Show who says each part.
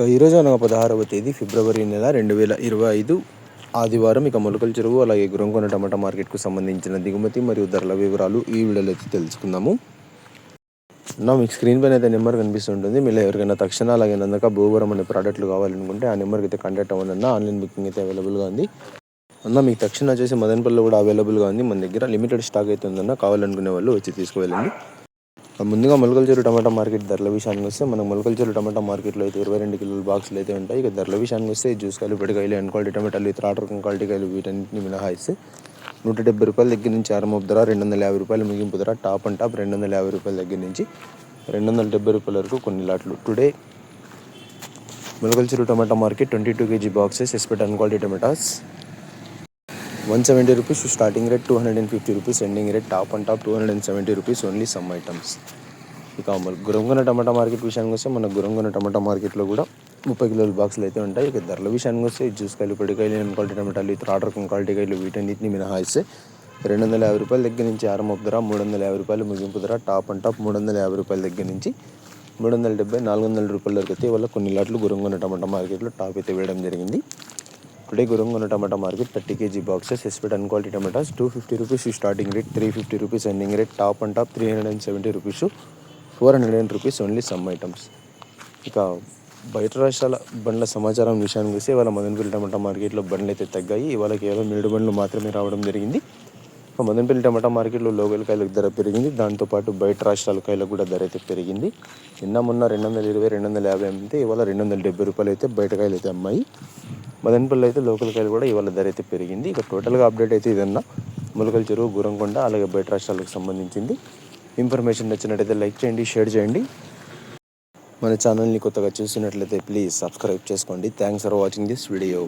Speaker 1: ఈరోజు అనగా 16వ తేదీ ఫిబ్రవరి నెల 2025 ఆదివారం. మొలకల చెరువు అలాగే గురంకొండ టమాటా మార్కెట్కు సంబంధించిన దిగుమతి మరియు ధరల వివరాలు ఈ వీడియోలో అయితే తెలుసుకుందాము. మీకు స్క్రీన్ పైన అయితే నెంబర్ కనిపిస్తుంటుంది. మీరు ఎవరికైనా తక్షణ అలాగే నందక భూవరం అనే ప్రోడక్ట్లు కావాలనుకుంటే ఆ నెంబర్కి అయితే కాంటాక్ట్ అవ్వండి. ఆన్లైన్ బుకింగ్ అయితే అవైలబుల్గా ఉంది. మీకు తక్షణ వచ్చేసి మదనపల్లిలో కూడా అవైలబుల్గా ఉంది. మన దగ్గర లిమిటెడ్ స్టాక్ అయితే ఉందన్న, కావాలనుకునే వాళ్ళు వచ్చి తీసుకువెళ్ళండి. ముందుగా మొలకల చెరువు టమాటా మార్కెట్ ధరల విషయానికి వస్తే మన మొలకల చెరువు టమాటా మార్కెట్లో అయితే 22 కిలోల బాక్సులు అయితే ఉంటాయి. ధరల విషయానికి వస్తే జ్యూస్ కాయలు, పొడికాయలు, ఎన్ క్వాలిటీ టమాటాలు, ఇతర ఆర్డర్ క్వాలిటీ కాయలు వీటన్నింటిని మినహాయిస్తే 170 రూపాయల దగ్గర నుంచి ఆరంభపు ధర, 250 రూపాయల ముగింపు ధర, టాప్ అండ్ టాప్ 250 రూపాయల దగ్గర నుంచి 270 రూపాయల వరకు కొన్ని లాట్లు. Today Molakala Cheruvu tomato market 22 kg boxes ఎస్పెట్ ఎన్ quality tomatoes 170 rupees starting rate, 250 rupees ending rate, top and top 270 rupees only some items. Gurramkonda tomato market విషయానికి వస్తే మన గురంకొండ టమాటా మార్కెట్లో కూడా 30 కిలోల బాక్సులు అయితే ఉంటాయి. ధరల విషయానికి వస్తే జ్యూస్ కాయలు, పొడికాయలు, ఎన్ క్వాలిటీ టమాటాలు, ఇతర ఆర్డర్ క్వాలిటీ కాయలు వీటన్నిటిని మినహాయిస్తే 250 రూపాయల దగ్గర నుంచి ఆరంభపు ధర, 350 రూపాయలు ముగింపు ధర, టాప్ అండ్ టాప్ 350 రూపాయల దగ్గర నుంచి 370, 400 రూపాయల వరకు అయితే వాళ్ళ కొన్ని లాట్లు గురంకొండ టమాటా మార్కెట్లో టాప్ అయితే వేయడం జరిగింది. Today Gurramkonda tomato market 30 kg boxes ఎస్పెట్ అన్ quality tomatoes 250 rupees starting rate, 350 rupees ending rate, top and top 370 rupees, 410 rupees only some items. బయట రాష్ట్రాల బండ్ల సమాచారం విషయానికి వస్తే ఇవాళ మదనపల్లి టమాటా మార్కెట్లో బండ్లు అయితే తగ్గాయి. ఇవాళ కేవలం 7 బండ్లు మాత్రమే రావడం జరిగింది. మదనపల్లి టమాటా మార్కెట్లో లోకల్ కాయలకు ధర పెరిగింది. దాంతోపాటు బయట రాష్ట్రాల కాయలకు కూడా ధర అయితే పెరిగింది. మొన్న 220, 250 అమ్మితే ఇవాళ 270 రూపాయలు అయితే బయట కాయలు అయితే అమ్మాయి. మదనపల్లి అయితే లోకల్ కాయలు కూడా ఇవాళ ధర అయితే పెరిగింది. టోటల్గా అప్డేట్ అయితే ఇదన్నా మొలకల చెరువు, గురంకొండ అలాగే బయట రాష్ట్రాలకు సంబంధించింది. ఇన్ఫర్మేషన్ నచ్చినట్టయితే లైక్ చేయండి, షేర్ చేయండి. మన ఛానల్ని కొత్తగా చూసినట్లయితే ప్లీజ్ సబ్స్క్రైబ్ చేసుకోండి. Thanks for watching this video.